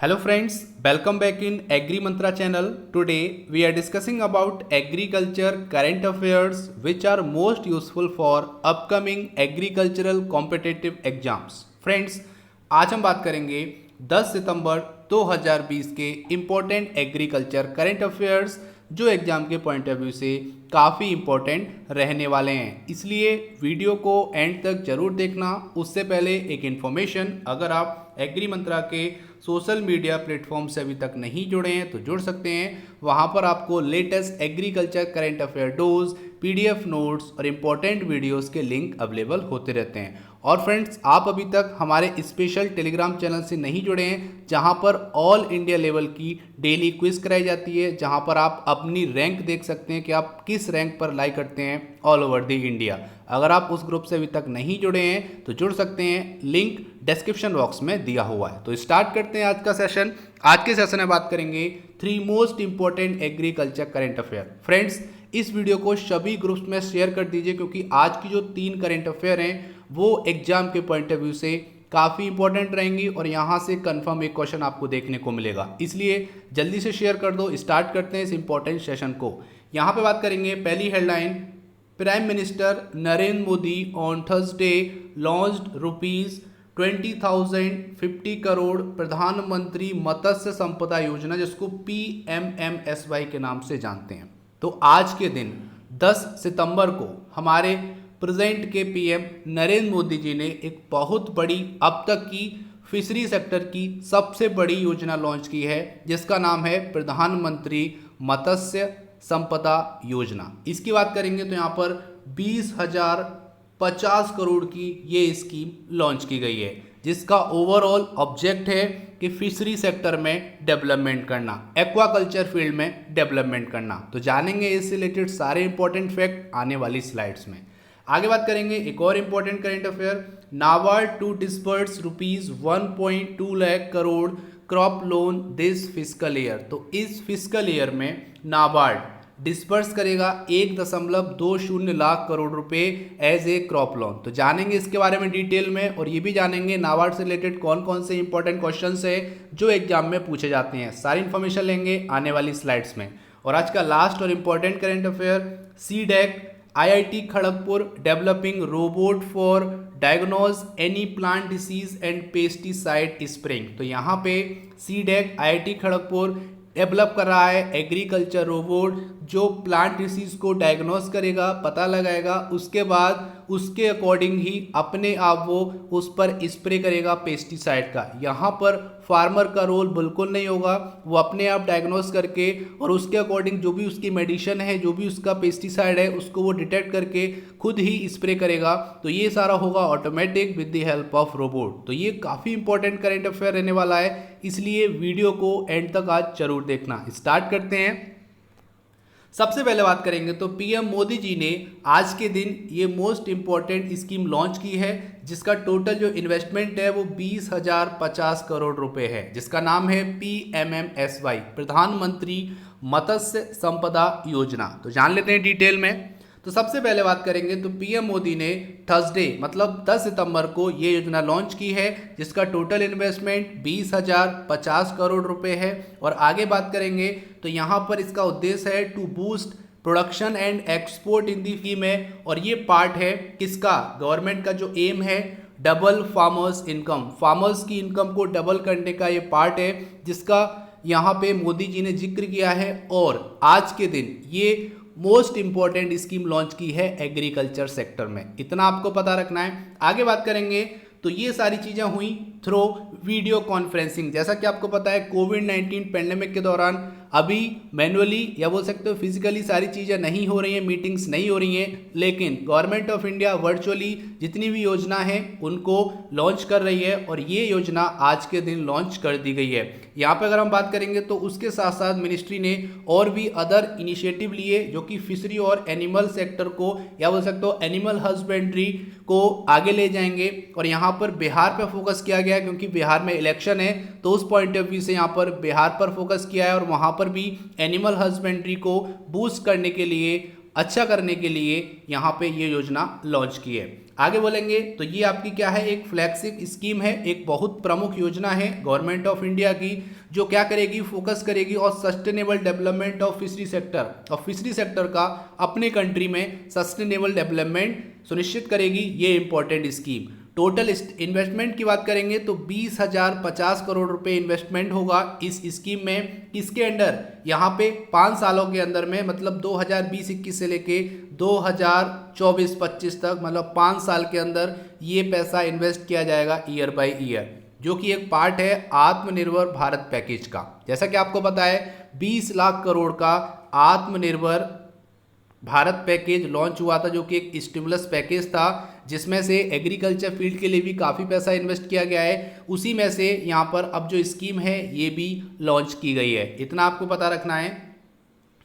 Hello friends, welcome back in Agri Mantra channel. Today we are discussing about agriculture current affairs which are most useful for upcoming agricultural competitive exams. Friends, आज हम बात करेंगे 10 सितंबर 2020 के important agriculture current affairs जो exam के point of view से काफ़ी important रहने वाले हैं, इसलिए वीडियो को एंड तक जरूर देखना। उससे पहले एक इन्फॉर्मेशन, अगर आप एग्री मंत्रा के सोशल मीडिया प्लेटफॉर्म से अभी तक नहीं जुड़े हैं तो जुड़ सकते हैं। वहां पर आपको latest agriculture current affair dose, PDF notes और इम्पोर्टेंट वीडियोस के लिंक अवेलेबल होते रहते हैं। और फ्रेंड्स, आप अभी तक हमारे स्पेशल टेलीग्राम चैनल से नहीं जुड़े हैं जहां पर ऑल इंडिया लेवल की डेली क्विज कराई जाती है, जहां पर आप अपनी रैंक देख सकते हैं कि आप किस रैंक पर लाई करते हैं ऑल ओवर द इंडिया। अगर आप उस ग्रुप से अभी तक नहीं जुड़े हैं तो जुड़ सकते हैं, लिंक डिस्क्रिप्शन बॉक्स में दिया हुआ है। तो स्टार्ट करते हैं आज का सेशन। आज के सेशन में बात करेंगे 3 most important agriculture current affair. Friends, इस वीडियो को सभी ग्रुप्स में शेयर कर दीजिए क्योंकि आज की जो 3 करंट अफेयर हैं वो एग्जाम के पॉइंट ऑफ व्यू से काफ़ी इंपॉर्टेंट रहेंगी और यहाँ से कंफर्म एक क्वेश्चन आपको देखने को मिलेगा, इसलिए जल्दी से शेयर कर दो। स्टार्ट करते हैं इस इंपॉर्टेंट सेशन को। यहाँ पे बात करेंगे, पहली headline, prime minister Narendra Modi on Thursday launched ₹20,000 50 crore प्रधानमंत्री मत्स्य संपदा योजना, जिसको PMMSY के नाम से जानते हैं। तो आज के दिन 10 सितंबर को हमारे प्रेजेंट के पीएम नरेंद्र मोदी जी ने एक बहुत बड़ी, अब तक की फिशरी सेक्टर की सबसे बड़ी योजना लॉन्च की है, जिसका नाम है प्रधानमंत्री मत्स्य संपदा योजना। इसकी बात करेंगे तो यहाँ पर 20,050 करोड़ की ये स्कीम लॉन्च की गई है, जिसका ओवरऑल ऑब्जेक्ट है कि फिशरी सेक्टर में डेवलपमेंट करना, एक्वाकल्चर फील्ड में डेवलपमेंट करना। तो जानेंगे इससे रिलेटेड सारे इंपॉर्टेंट फैक्ट आने वाली स्लाइड्स में। आगे बात करेंगे एक और important current affair, NABARD to disburse ₹1.2 lakh crore crop loan this fiscal year. तो इस फिस्कल ईयर में नाबार्ड डिस्पर्स करेगा 1.20 लाख करोड़ रुपए एज ए क्रॉप लोन। तो जानेंगे इसके बारे में डिटेल में, और ये भी जानेंगे नाबार्ड से रिलेटेड कौन कौन से इंपॉर्टेंट क्वेश्चंस है जो एग्जाम में पूछे जाते हैं। सारी इन्फॉर्मेशन लेंगे आने वाली स्लाइड्स में। और आज का लास्ट और important current affair, CDAC IIT Kharagpur developing robot for diagnose any plant disease and pesticide spraying. तो यहाँ पे सीडैक IIT खड़गपुर डेवलप कर रहा है एग्रीकल्चर रोबोट जो प्लांट डिसीज को डायग्नोस करेगा, पता लगाएगा, उसके बाद उसके अकॉर्डिंग ही अपने आप वो उस पर स्प्रे करेगा पेस्टिसाइड का। यहाँ पर फार्मर का रोल बिल्कुल नहीं होगा, वो अपने आप डायग्नोस करके और उसके अकॉर्डिंग जो भी उसकी मेडिसिन है, जो भी उसका पेस्टिसाइड है, उसको वो डिटेक्ट करके खुद ही स्प्रे करेगा। तो ये सारा होगा automatic with the help of robot. तो ये काफ़ी इंपॉर्टेंट करंट अफेयर रहने वाला है, इसलिए वीडियो को एंड तक आज जरूर देखना। स्टार्ट करते हैं। सबसे पहले बात करेंगे तो पीएम मोदी जी ने आज के दिन ये मोस्ट इंपॉर्टेंट स्कीम लॉन्च की है, जिसका टोटल जो इन्वेस्टमेंट है वो 20,050 करोड़ रुपए है, जिसका नाम है PMMSY, प्रधानमंत्री मत्स्य संपदा योजना। तो जान लेते हैं डिटेल में। तो सबसे पहले बात करेंगे तो पीएम मोदी ने थर्सडे मतलब 10 सितंबर को ये योजना लॉन्च की है, जिसका टोटल इन्वेस्टमेंट 20,050 करोड़ रुपए है। और आगे बात करेंगे तो यहाँ पर इसका उद्देश्य है to boost production and export in the scheme है, और ये पार्ट है किसका, गवर्नमेंट का जो एम है डबल फार्मर्स इनकम, फार्मर्स की इनकम को डबल करने का ये पार्ट है, जिसका यहाँ पे मोदी जी ने जिक्र किया है। और आज के दिन ये मोस्ट इंपॉर्टेंट स्कीम लॉन्च की है एग्रीकल्चर सेक्टर में, इतना आपको पता रखना है। आगे बात करेंगे तो ये सारी चीज़ें हुई थ्रू वीडियो कॉन्फ्रेंसिंग। जैसा कि आपको पता है कोविड-19 पेंडेमिक के दौरान अभी मैनुअली या बोल सकते हो फिजिकली सारी चीज़ें नहीं हो रही हैं, मीटिंग्स नहीं हो रही हैं, लेकिन गवर्नमेंट ऑफ इंडिया वर्चुअली जितनी भी योजना है उनको लॉन्च कर रही है, और ये योजना आज के दिन लॉन्च कर दी गई है। यहाँ पे अगर हम बात करेंगे तो उसके साथ साथ मिनिस्ट्री ने और भी अदर इनिशिएटिव लिए जो कि फिशरी और एनिमल सेक्टर को या बोल सकते हो एनिमल हस्बेंड्री को आगे ले जाएंगे। और यहाँ पर बिहार पर फोकस किया गया क्योंकि बिहार में इलेक्शन है, तो उस पॉइंट ऑफ व्यू से यहाँ पर बिहार पर फोकस किया है, और वहाँ पर भी एनिमल हस्बेंड्री को बूस्ट करने के लिए, अच्छा करने के लिए यहाँ पे ये योजना लॉन्च की है। आगे बोलेंगे तो ये आपकी क्या है, एक फ्लैगशिप स्कीम है, एक बहुत प्रमुख योजना है गवर्नमेंट ऑफ इंडिया की, जो क्या करेगी, फोकस करेगी और sustainable development of fishery sector, और फिशरी सेक्टर का अपने कंट्री में सस्टेनेबल डेवलपमेंट सुनिश्चित करेगी। ये इंपॉर्टेंट स्कीम। टोटल इन्वेस्टमेंट की बात करेंगे तो 20,050 करोड़ रुपए इन्वेस्टमेंट होगा इस स्कीम में। किसके अंडर, यहाँ पे 5 सालों के अंदर में, मतलब 2020-21 से लेके 2024-25 तक, मतलब 5 साल के अंदर ये पैसा इन्वेस्ट किया जाएगा ईयर बाय ईयर, जो कि एक पार्ट है आत्मनिर्भर भारत पैकेज का। जैसा कि आपको पता है 20 लाख करोड़ का आत्मनिर्भर भारत पैकेज लॉन्च हुआ था, जो कि एक स्टिमुलस पैकेज था, जिसमें से एग्रीकल्चर फील्ड के लिए भी काफ़ी पैसा इन्वेस्ट किया गया है। उसी में से यहाँ पर अब जो स्कीम है ये भी लॉन्च की गई है, इतना आपको पता रखना है।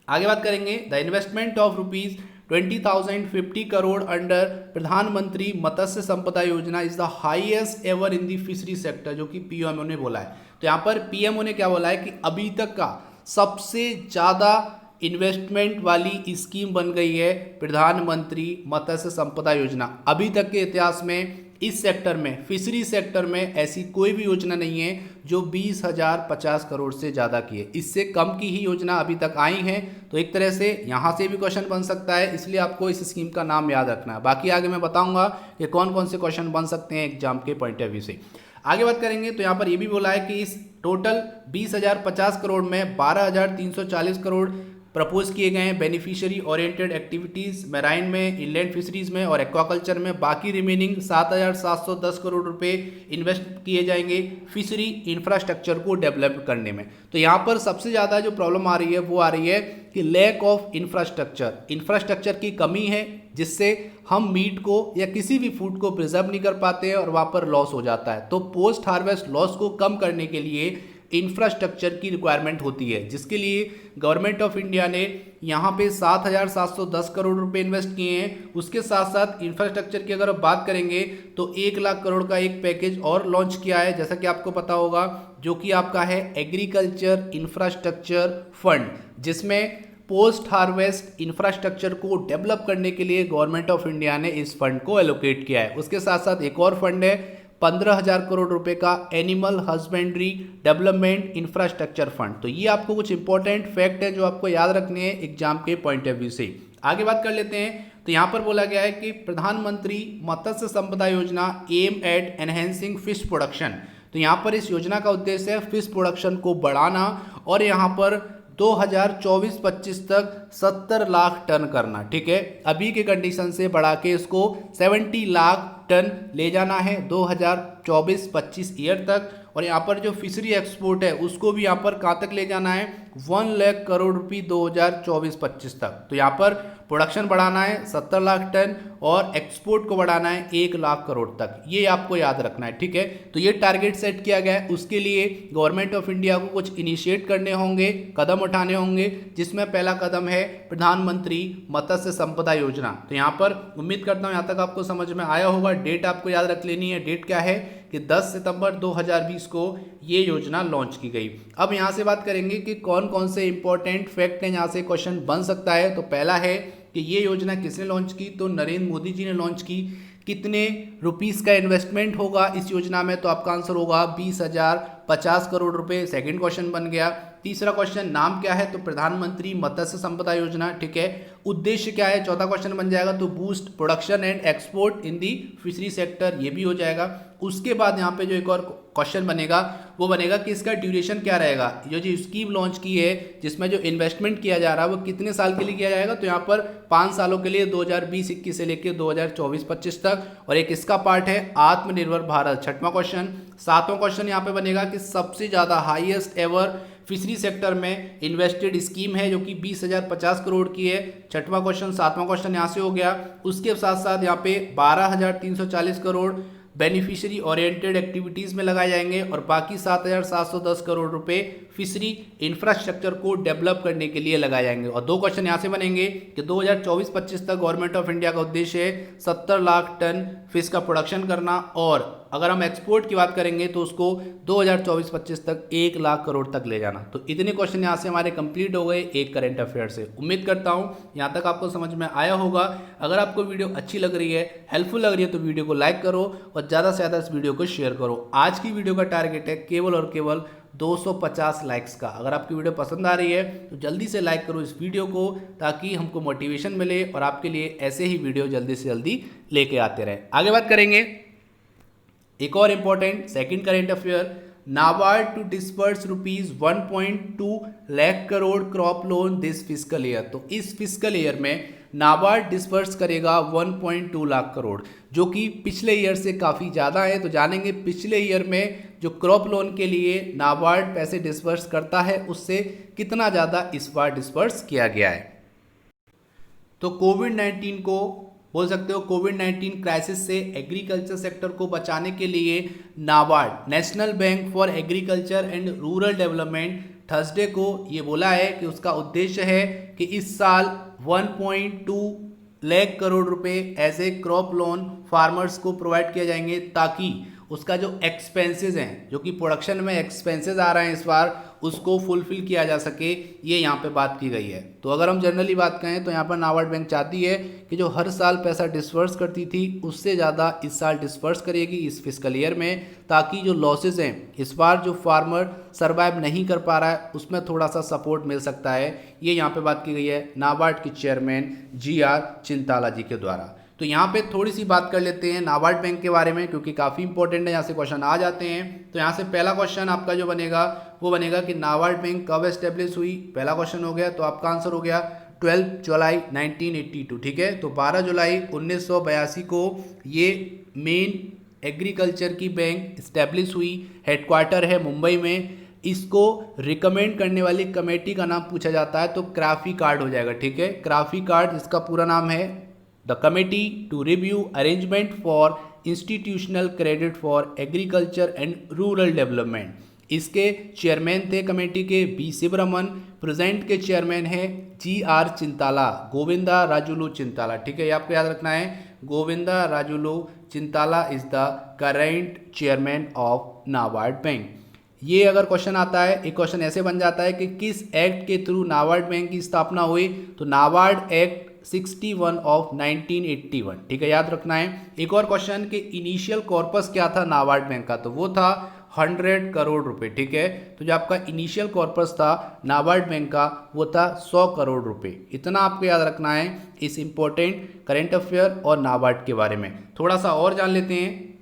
आगे बात करेंगे, the investment of ₹20,050 crore under प्रधानमंत्री मत्स्य संपदा योजना is the highest ever in the fishery sector, जो कि पीएमओ ने बोला है। तो यहाँ पर पीएमओ ने क्या बोला है कि अभी तक का सबसे ज़्यादा इन्वेस्टमेंट वाली स्कीम बन गई है प्रधानमंत्री मत्स्य संपदा योजना। अभी तक के इतिहास में इस सेक्टर में, फिशरी सेक्टर में ऐसी कोई भी योजना नहीं है जो 20,050 करोड़ से ज़्यादा की है। इससे कम की ही योजना अभी तक आई हैं। तो एक तरह से यहाँ से भी क्वेश्चन बन सकता है, इसलिए आपको इस स्कीम का नाम याद रखना है। बाकी आगे मैं बताऊँगा कि कौन कौन से क्वेश्चन बन सकते हैं एग्जाम के पॉइंट ऑफ व्यू से। आगे बात करेंगे तो यहाँ पर ये भी बोला है कि इस टोटल 20,050 करोड़ में 12,340 करोड़ प्रपोज किए गए हैं बेनिफिशियरी ओरिएंटेड एक्टिविटीज़, मैराइन में, इनलैंड फिशरीज में और एक्वाकल्चर में। बाकी रिमेनिंग 7,710 करोड़ रुपए इन्वेस्ट किए जाएंगे फिशरी इंफ्रास्ट्रक्चर को डेवलप करने में। तो यहाँ पर सबसे ज़्यादा जो प्रॉब्लम आ रही है वो आ रही है कि लैक ऑफ इंफ्रास्ट्रक्चर की कमी है, जिससे हम मीट को या किसी भी फूड को प्रिजर्व नहीं कर पाते हैं और वहाँ पर लॉस हो जाता है। तो पोस्ट हार्वेस्ट लॉस को कम करने के लिए इंफ्रास्ट्रक्चर की रिक्वायरमेंट होती है, जिसके लिए गवर्नमेंट ऑफ इंडिया ने यहाँ पे 7,710 करोड़ रुपए इन्वेस्ट किए हैं। उसके साथ साथ इंफ्रास्ट्रक्चर की अगर बात करेंगे तो 1 लाख करोड़ का एक पैकेज और लॉन्च किया है, जैसा कि आपको पता होगा, जो कि आपका है एग्रीकल्चर इंफ्रास्ट्रक्चर फंड, जिसमें पोस्ट हार्वेस्ट इंफ्रास्ट्रक्चर को डेवलप करने के लिए गवर्नमेंट ऑफ इंडिया ने इस फंड को एलोकेट किया है। उसके साथ साथ एक और फंड है 15,000 करोड़ रुपए का animal husbandry development infrastructure fund. तो ये आपको कुछ इंपॉर्टेंट फैक्ट है जो आपको याद रखने हैं एग्जाम के पॉइंट ऑफ व्यू से। आगे बात कर लेते हैं तो यहाँ पर बोला गया है कि प्रधानमंत्री Matsya Sampada Yojana aim at enhancing fish production. तो यहाँ पर इस योजना का उद्देश्य है फिश प्रोडक्शन को बढ़ाना और यहाँ पर 2024-25 तक 70 लाख टन करना। ठीक है, अभी के कंडीशन से बढ़ा के इसको 70 लाख टन ले जाना है 2024-25 ईयर तक। और यहाँ पर जो फिशरी एक्सपोर्ट है उसको भी यहाँ पर कहाँ तक ले जाना है, 1 लाख करोड़ रुपये 2024-25 तक। तो यहाँ पर प्रोडक्शन बढ़ाना है 70 लाख टन और एक्सपोर्ट को बढ़ाना है 1 लाख करोड़ तक। ये आपको याद रखना है। ठीक है, तो ये टारगेट सेट किया गया है। उसके लिए गवर्नमेंट ऑफ इंडिया को कुछ इनिशिएट करने होंगे, कदम उठाने होंगे, जिसमें पहला कदम है प्रधानमंत्री मत्स्य संपदा योजना। तो यहाँ पर उम्मीद करता हूँ यहाँ तक आपको समझ में आया होगा। डेट आपको याद रख लेनी है। डेट क्या है कि 10 सितंबर 2020 को ये योजना लॉन्च की गई। अब यहाँ से बात करेंगे कि कौन कौन से इंपॉर्टेंट फैक्ट हैं, यहाँ से क्वेश्चन बन सकता है। तो पहला है कि ये योजना किसने लॉन्च की, तो नरेंद्र मोदी जी ने लॉन्च की। कितने रुपीस का इन्वेस्टमेंट होगा इस योजना में, तो आपका आंसर होगा 20,050 करोड़ रुपए। सेकंड क्वेश्चन बन गया। तीसरा क्वेश्चन, नाम क्या है, तो प्रधानमंत्री मत्स्य संपदा योजना। ठीक है, उद्देश्य क्या है, चौथा क्वेश्चन बन जाएगा तो boost production and export in the fishery sector, ये भी हो जाएगा। उसके बाद यहाँ पे जो एक और क्वेश्चन बनेगा वो बनेगा कि इसका ड्यूरेशन क्या रहेगा। जो स्कीम लॉन्च की है जिसमें जो इन्वेस्टमेंट किया जा रहा है वो कितने साल के लिए किया जाएगा, तो यहाँ पर 5 सालों के लिए 2020-21 से लेकर 2024-25 तक। और एक इसका पार्ट है आत्मनिर्भर भारत, छठवां क्वेश्चन। सातवां क्वेश्चन यहाँ पे बनेगा कि सबसे ज़्यादा हाईएस्ट एवर फिशरी सेक्टर में इन्वेस्टेड स्कीम है जो कि 20,050 करोड़ की है। छठवां क्वेश्चन, सातवां क्वेश्चन यहाँ से हो गया। उसके साथ साथ यहाँ पे 12,340 करोड़ बेनिफिशियरी ओरिएंटेड एक्टिविटीज़ में लगाए जाएंगे और बाकी 7,710 करोड़ रुपए फिशरी इंफ्रास्ट्रक्चर को डेवलप करने के लिए लगाए जाएंगे। और दो क्वेश्चन यहाँ से बनेंगे कि 2024-25 तक गवर्नमेंट ऑफ इंडिया का उद्देश्य है 70 लाख टन फिश का प्रोडक्शन करना और अगर हम एक्सपोर्ट की बात करेंगे तो उसको 2024-25 तक 1 लाख करोड़ तक ले जाना। तो इतने क्वेश्चन यहाँ से हमारे कंप्लीट हो गए एक करंट अफेयर से। उम्मीद करता हूँ यहाँ तक आपको समझ में आया होगा। अगर आपको वीडियो अच्छी लग रही है, हेल्पफुल लग रही है, तो वीडियो को लाइक करो और ज़्यादा से ज़्यादा इस वीडियो को शेयर करो। आज की वीडियो का टारगेट है केवल और केवल 250 लाइक्स का। अगर आपकी वीडियो पसंद आ रही है तो जल्दी से लाइक करो इस वीडियो को, ताकि हमको मोटिवेशन मिले और आपके लिए ऐसे ही वीडियो जल्दी से जल्दी लेके आते रहे। आगे बात करेंगे एक और important second current affair, NABARD to disperse ₹1.2 lakh crore crop loan this fiscal year. तो इस फिस्कल ईयर में नाबार्ड डिस्पर्स करेगा 1.2 लाख करोड़, जो कि पिछले ईयर से काफ़ी ज़्यादा है। तो जानेंगे पिछले ईयर में जो क्रॉप लोन के लिए नाबार्ड पैसे डिस्पर्स करता है उससे कितना ज़्यादा इस बार डिस्पर्स किया गया है। तो कोविड-19 को बोल सकते हो, कोविड-19 क्राइसिस से एग्रीकल्चर सेक्टर को बचाने के लिए NABARD, national bank for agriculture and rural development, Thursday को ये बोला है कि उसका उद्देश्य है कि इस साल 1.2 लाख करोड़ रुपए as a crop loan farmers को प्रोवाइड किए जाएंगे, ताकि उसका जो एक्सपेंसेस हैं, जो कि प्रोडक्शन में एक्सपेंसेस आ रहे हैं इस बार, उसको फुलफिल किया जा सके, ये यहाँ पे बात की गई है। तो अगर हम जनरली बात करें तो यहाँ पर नाबार्ड बैंक चाहती है कि जो हर साल पैसा डिस्पर्स करती थी उससे ज़्यादा इस साल डिस्पर्स करेगी इस फिस्कल ईयर में, ताकि जो लॉसेज हैं इस बार जो फार्मर सर्वाइव नहीं कर पा रहा है उसमें थोड़ा सा सपोर्ट मिल सकता है। ये यहाँ पे बात की गई है नाबार्ड के चेयरमैन GR चिंताला जी के द्वारा। तो यहाँ पे थोड़ी सी बात कर लेते हैं नाबार्ड बैंक के बारे में, क्योंकि काफ़ी इंपॉर्टेंट है, यहाँ से क्वेश्चन आ जाते हैं। तो यहाँ से पहला क्वेश्चन आपका जो बनेगा वो बनेगा कि नाबार्ड बैंक कब एस्टेब्लिश हुई। पहला क्वेश्चन हो गया, तो आपका आंसर हो गया 12 जुलाई 1982। ठीक है, तो 12 जुलाई 1982 को ये मेन एग्रीकल्चर की बैंक इस्टेब्लिश हुई। हेडक्वार्टर है मुंबई में। इसको रिकमेंड करने वाली कमेटी का नाम पूछा जाता है तो क्राफी कार्ड हो जाएगा। ठीक है, क्राफी कार्ड इसका पूरा नाम है, the committee to review arrangement for institutional credit for agriculture and rural development. इसके चेयरमैन थे कमेटी के बी शिवरमन। प्रेजेंट के चेयरमैन है GR चिंताला, गोविंदा राजुलू चिंताला। ठीक है, ये आपको याद रखना है, Govinda Rajulu Chintala is the current chairman of NABARD bank. ये अगर क्वेश्चन आता है, एक क्वेश्चन ऐसे बन जाता है कि किस एक्ट के थ्रू नाबार्ड बैंक की स्थापना हुई, तो नाबार्ड एक्ट 61 ऑफ 1981। ठीक है, याद रखना है। एक और क्वेश्चन कि इनिशियल कॉर्पस क्या था नाबार्ड बैंक का, तो वो था 100 करोड़ रुपए। ठीक है, तो जो आपका इनिशियल कॉर्पस था नाबार्ड बैंक का वो था 100 करोड़ रुपए। इतना आपको याद रखना है इस इंपॉर्टेंट करेंट अफेयर और नाबार्ड के बारे में। थोड़ा सा और जान लेते हैं।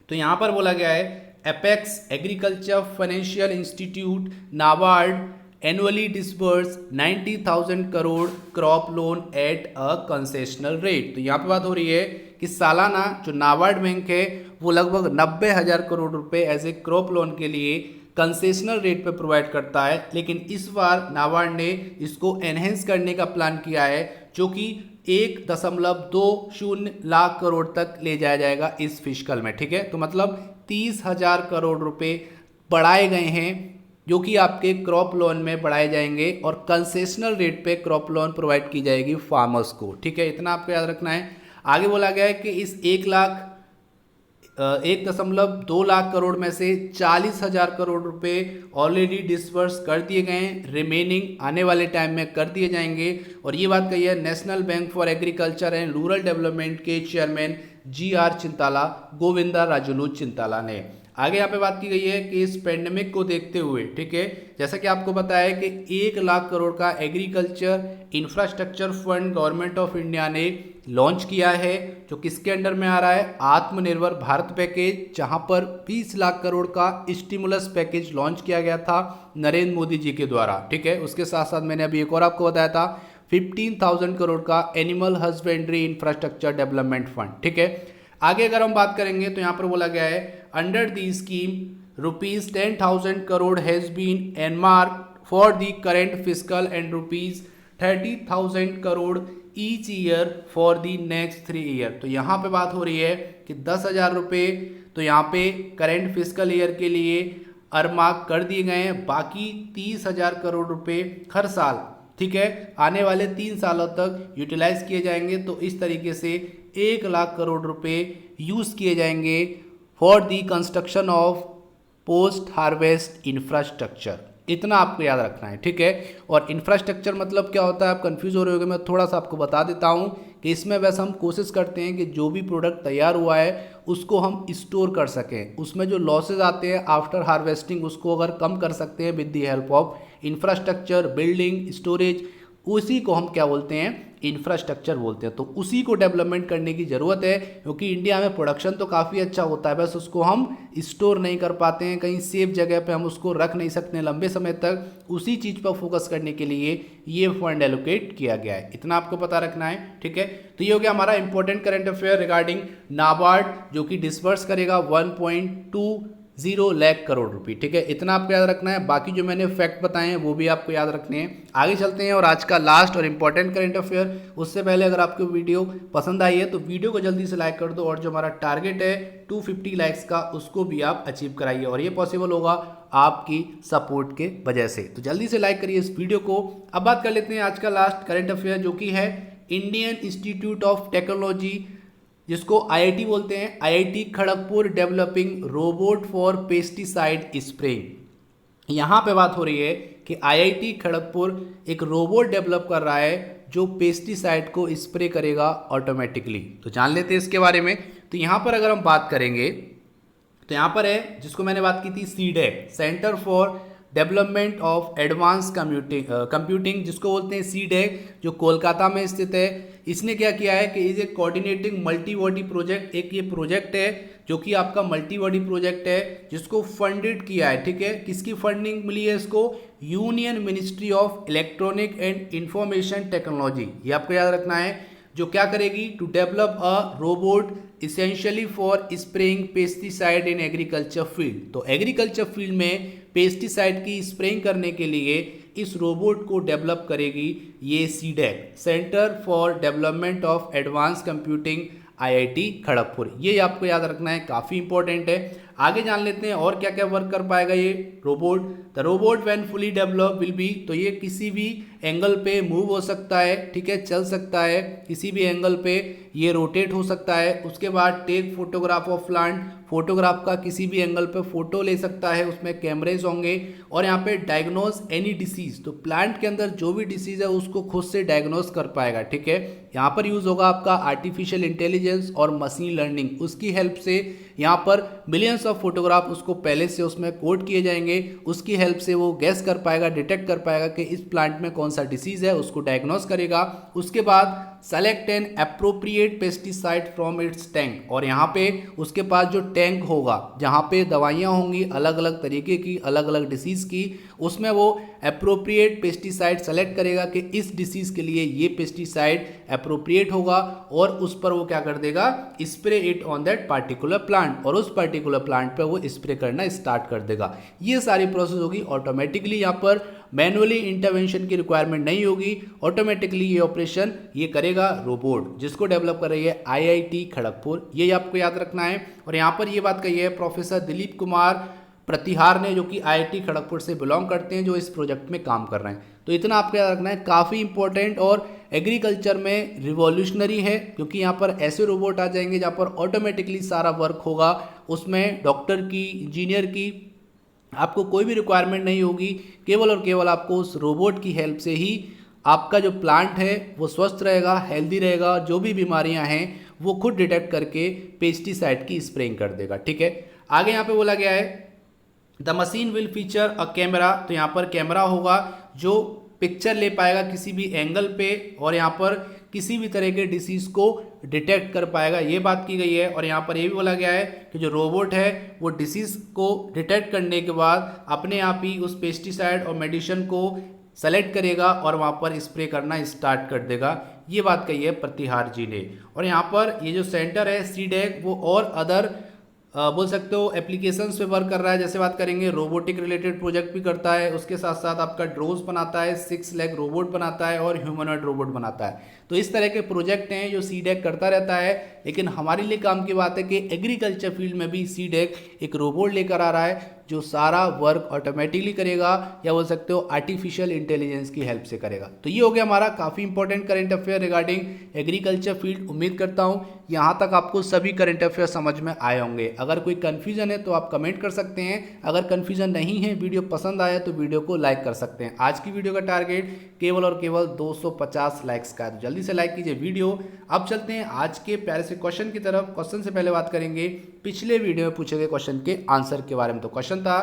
तो यहाँ पर बोला गया है apex agriculture financial institute NABARD annually disburse 90,000 crore crop loan at a concessional rate. तो यहाँ पे बात हो रही है कि सालाना जो नाबार्ड बैंक है वो लगभग 90,000 करोड़ रुपए एज ए क्रॉप लोन के लिए कंसेशनल रेट पे प्रोवाइड करता है। लेकिन इस बार नाबार्ड ने इसको एनहेंस करने का प्लान किया है, जो कि 1.20 लाख करोड़ तक ले जाया जाएगा इस फिस्कल में। ठीक है, तो मतलब 30,000 करोड़ रुपए बढ़ाए गए हैं, जो कि आपके क्रॉप लोन में बढ़ाए जाएंगे और कंसेशनल रेट पे क्रॉप लोन प्रोवाइड की जाएगी फार्मर्स को। ठीक है, इतना आपको याद रखना है। आगे बोला गया है कि इस 1.2 लाख करोड़ में से 40,000 करोड़ रुपए ऑलरेडी डिस्बर्स कर दिए गए हैं, रिमेनिंग आने वाले टाइम में कर दिए जाएंगे। और ये बात कही है national bank for agriculture and rural development के चेयरमैन GR चिंताला, गोविंदा राजुलू चिंताला ने। आगे यहाँ पे बात की गई है कि इस पेंडेमिक को देखते हुए, ठीक है, जैसा कि आपको पता है कि 1 लाख करोड़ का agriculture infrastructure fund government of India ने लॉन्च किया है, जो किसके अंडर में आ रहा है, आत्मनिर्भर भारत पैकेज, जहां पर 20 लाख करोड़ का स्टिमुलस पैकेज लॉन्च किया गया था नरेंद्र मोदी जी के द्वारा। ठीक है, उसके साथ साथ मैंने अभी एक और आपको बताया था 15,000 करोड़ का animal husbandry infrastructure development fund. ठीक है, आगे अगर हम बात करेंगे तो यहाँ पर बोला गया है under the scheme ₹10,000 crore has been earmarked for the current fiscal and ₹30,000 crore each year for the next 3 year. तो यहाँ पे बात हो रही है कि 10,000 रुपये तो यहाँ पे करेंट फिस्कल ईयर के लिए अरमार्क कर दिए गए हैं, बाकी 30,000 करोड़ रुपये हर साल, ठीक है, आने वाले 3 सालों तक यूटिलाइज किए जाएंगे। तो इस तरीके से 1 लाख करोड़ रुपए यूज़ किए जाएंगे for the construction of post harvest infrastructure. इतना आपको याद रखना है, ठीक है। और इंफ्रास्ट्रक्चर मतलब क्या होता है, आप कंफ्यूज हो रहे होगे, मैं थोड़ा सा आपको बता देता हूँ कि इसमें वैसे हम कोशिश करते हैं कि जो भी प्रोडक्ट तैयार हुआ है उसको हम स्टोर कर सकें, उसमें जो लॉसेज आते हैं आफ्टर हार्वेस्टिंग उसको अगर कम कर सकते हैं with the help of infrastructure, building, storage, उसी को हम क्या बोलते हैं, इंफ्रास्ट्रक्चर बोलते हैं। तो उसी को डेवलपमेंट करने की ज़रूरत है, क्योंकि इंडिया में प्रोडक्शन तो काफ़ी अच्छा होता है, बस उसको हम स्टोर नहीं कर पाते हैं, कहीं सेफ जगह पे हम उसको रख नहीं सकते लंबे समय तक। उसी चीज़ पर फोकस करने के लिए ये फंड एलोकेट किया गया है, इतना आपको पता रखना है, ठीक है। तो ये हो गया हमारा important current affair regarding NABARD, जो कि डिस्पर्स करेगा 1.20 लाख करोड़ रुपए, ठीक है। इतना आपको याद रखना है, बाकी जो मैंने फैक्ट बताए हैं वो भी आपको याद रखने हैं। आगे चलते हैं और आज का लास्ट और इंपॉर्टेंट करंट अफेयर। उससे पहले अगर आपको वीडियो पसंद आई है तो वीडियो को जल्दी से लाइक कर दो, और जो हमारा टारगेट है 250 लाइक्स का उसको भी आप अचीव कराइए, और ये पॉसिबल होगा आपकी सपोर्ट के वजह से। तो जल्दी से लाइक करिए इस वीडियो को। अब बात कर लेते हैं आज का लास्ट करंट अफेयर, जो कि है इंडियन इंस्टीट्यूट ऑफ टेक्नोलॉजी, जिसको आईआईटी बोलते हैं, IIT Kharagpur developing robot for pesticide spraying. यहाँ पे बात हो रही है कि आईआईटी खड़गपुर एक रोबोट डेवलप कर रहा है जो पेस्टिसाइड को स्प्रे करेगा ऑटोमेटिकली। तो जान लेते हैं इसके बारे में। तो यहाँ पर अगर हम बात करेंगे तो यहाँ पर है, जिसको मैंने बात की थी, CDAC, centre for development of advance computing, जिसको बोलते हैं सीडेक, जो कोलकाता में स्थित है। इसने क्या किया है कि is a coordinating multi body project, एक ये प्रोजेक्ट है जो कि आपका मल्टी बॉडी प्रोजेक्ट है, जिसको फंडेड किया है, ठीक है। किसकी फंडिंग मिली है इसको, union ministry of electronic and information technology. ये आपको याद रखना है, जो क्या करेगी, to develop a robot essentially for spraying pesticide in agriculture field. तो एग्रीकल्चर फील्ड में पेस्टिसाइड की स्प्रेइंग करने के लिए इस रोबोट को डेवलप करेगी ये CDAC, centre for development of advance computing, IIT Kharagpur. ये आपको याद रखना है, काफ़ी इंपॉर्टेंट है। आगे जान लेते हैं और क्या क्या वर्क कर पाएगा ये robot. The robot when fully develop will be, तो ये किसी भी एंगल पे मूव हो सकता है, ठीक है, चल सकता है, किसी भी एंगल पे ये रोटेट हो सकता है। उसके बाद take photograph of plant, photograph का किसी भी एंगल पे फोटो ले सकता है, उसमें कैमरेज होंगे। और यहाँ पे डायग्नोज एनी डिसीज, तो प्लांट के अंदर जो भी डिसीज है उसको खुद से डायग्नोज कर पाएगा, ठीक है। यहाँ पर यूज होगा आपका आर्टिफिशियल इंटेलिजेंस और मशीन लर्निंग, उसकी हेल्प से यहाँ पर मिलियंस ऑफ फोटोग्राफ उसको पहले से उसमें कोड किए जाएंगे, उसकी हेल्प से वो गैस कर पाएगा, डिटेक्ट कर पाएगा कि इस प्लांट में कौन सा डिसीज है, उसको डायग्नोज करेगा। उसके बाद select an appropriate pesticide from its tank, और यहाँ पे उसके पास जो टैंक होगा जहाँ पे दवाइयाँ होंगी अलग अलग तरीके की, अलग अलग डिसीज की, उसमें वो अप्रोप्रिएट पेस्टिसाइड सेलेक्ट करेगा कि इस डिसीज के लिए ये पेस्टिसाइड अप्रोप्रिएट होगा, और उस पर वो क्या कर देगा, spray it on that particular plant, और उस पार्टिकुलर प्लांट पे वो स्प्रे करना स्टार्ट कर देगा। ये सारी प्रोसेस होगी ऑटोमेटिकली, यहाँ पर मैनुअली इंटरवेंशन की रिक्वायरमेंट नहीं होगी, ऑटोमेटिकली ये ऑपरेशन ये करेगा रोबोट, जिसको डेवलप कर रही है आईआईटी खड़गपुर। ये आपको याद रखना है। और यहाँ पर ये बात कही है प्रोफेसर दिलीप कुमार प्रतिहार ने, जो कि आईआईटी खड़गपुर से बिलोंग करते हैं, जो इस प्रोजेक्ट में काम कर रहे हैं। तो इतना आपको याद रखना है, काफ़ी इंपॉर्टेंट और एग्रीकल्चर में रिवॉल्यूशनरी है, क्योंकि यहाँ पर ऐसे रोबोट आ जाएंगे जहाँ पर ऑटोमेटिकली सारा वर्क होगा, उसमें डॉक्टर की, इंजीनियर की आपको कोई भी रिक्वायरमेंट नहीं होगी, केवल और केवल आपको उस रोबोट की हेल्प से ही आपका जो प्लांट है वो स्वस्थ रहेगा, हेल्दी रहेगा, जो भी बीमारियां हैं वो खुद डिटेक्ट करके पेस्टिसाइड की स्प्रेइंग कर देगा, ठीक है। आगे यहाँ पे बोला गया है the machine will feature a camera, तो यहाँ पर कैमरा होगा जो पिक्चर ले पाएगा किसी भी एंगल पे, और यहाँ पर किसी भी तरह के डिसीज को डिटेक्ट कर पाएगा, ये बात की गई है। और यहाँ पर ये भी बोला गया है कि जो रोबोट है वो डिसीज को डिटेक्ट करने के बाद अपने आप ही उस पेस्टिसाइड और मेडिसिन को सेलेक्ट करेगा और वहाँ पर स्प्रे करना स्टार्ट कर देगा, ये बात कही है प्रतिहार जी ने। और यहाँ पर ये जो सेंटर है सीडेक, वो और अदर बोल सकते हो एप्लीकेशंस पे वर्क कर रहा है। जैसे बात करेंगे रोबोटिक रिलेटेड प्रोजेक्ट भी करता है, उसके साथ साथ आपका ड्रोन्स बनाता है, 6 लेग रोबोट बनाता है और ह्यूमनॉइड रोबोट बनाता है। तो इस तरह के प्रोजेक्ट हैं जो सीडेक करता रहता है। लेकिन हमारे लिए काम की बात है कि एग्रीकल्चर फील्ड में भी सीडेक एक रोबोट लेकर आ रहा है जो सारा वर्क ऑटोमेटिकली करेगा या बोल सकते हो आर्टिफिशियल इंटेलिजेंस की हेल्प से करेगा। तो ये हो गया हमारा काफ़ी important current affair regarding agriculture field. उम्मीद करता हूँ यहाँ तक आपको सभी करंट अफेयर समझ में आए होंगे। अगर कोई कन्फ्यूजन है तो आप कमेंट कर सकते हैं, अगर कन्फ्यूजन नहीं है, वीडियो पसंद आया तो वीडियो को लाइक कर सकते हैं। आज की वीडियो का टारगेट केवल और केवल 250 लाइक्स का है, तो जल्दी से लाइक कीजिए वीडियो। अब चलते हैं आज के प्यारे से क्वेश्चन की तरफ। क्वेश्चन से पहले बात करेंगे पिछले वीडियो में पूछे गए क्वेश्चन के आंसर के बारे में। तो क्वेश्चन था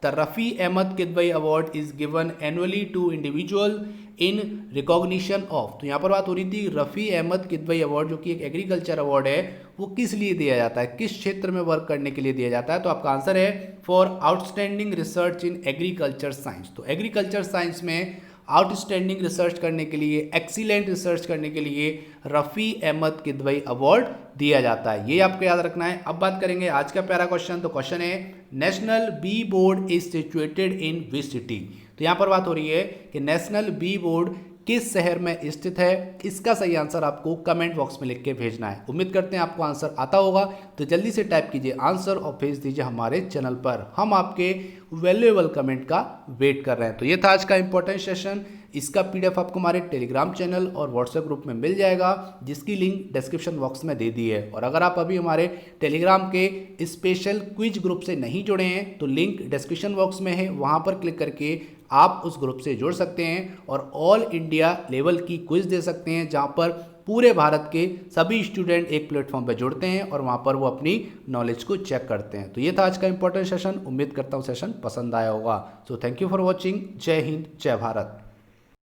the Rafi Ahmed Kidwai award is given annually to individual in recognition of. तो यहाँ पर बात हो रही थी रफ़ी अहमद किदवई अवार्ड जो कि एक एग्रीकल्चर अवार्ड है, वो किस लिए दिया जाता है, किस क्षेत्र में वर्क करने के लिए दिया जाता है। तो आपका आंसर है for outstanding research in agriculture science. तो एग्रीकल्चर साइंस में आउटस्टैंडिंग रिसर्च करने के लिए, एक्सीलेंट रिसर्च करने के लिए रफ़ी अहमद किदवई अवार्ड दिया जाता है, ये आपको याद रखना है। अब बात करेंगे आज का प्यारा क्वेश्चन। तो क्वेश्चन है national bee board is situated in which city. तो यहाँ पर बात हो रही है कि नेशनल बी बोर्ड किस शहर में स्थित है। इसका सही आंसर आपको कमेंट बॉक्स में लिख के भेजना है। उम्मीद करते हैं आपको आंसर आता होगा, तो जल्दी से टाइप कीजिए आंसर और भेज दीजिए हमारे चैनल पर। हम आपके वैल्यूएबल कमेंट का वेट कर रहे हैं। तो ये था आज का इंपॉर्टेंट सेशन। इसका पीडीएफ आपको हमारे टेलीग्राम चैनल और व्हाट्सएप ग्रुप में मिल जाएगा, जिसकी लिंक डिस्क्रिप्शन बॉक्स में दे दी है। और अगर आप अभी हमारे टेलीग्राम के स्पेशल क्विज ग्रुप से नहीं जुड़े हैं तो लिंक डिस्क्रिप्शन बॉक्स में है, वहाँ पर क्लिक करके आप उस ग्रुप से जुड़ सकते हैं और ऑल इंडिया लेवल की क्विज दे सकते हैं, जहाँ पर पूरे भारत के सभी स्टूडेंट एक प्लेटफॉर्म पर जुड़ते हैं और वहाँ पर वो अपनी नॉलेज को चेक करते हैं। तो ये था आज का इंपॉर्टेंट सेशन। उम्मीद करता हूँ सेशन पसंद आया होगा। So thank you for watching. जय हिंद, जय भारत।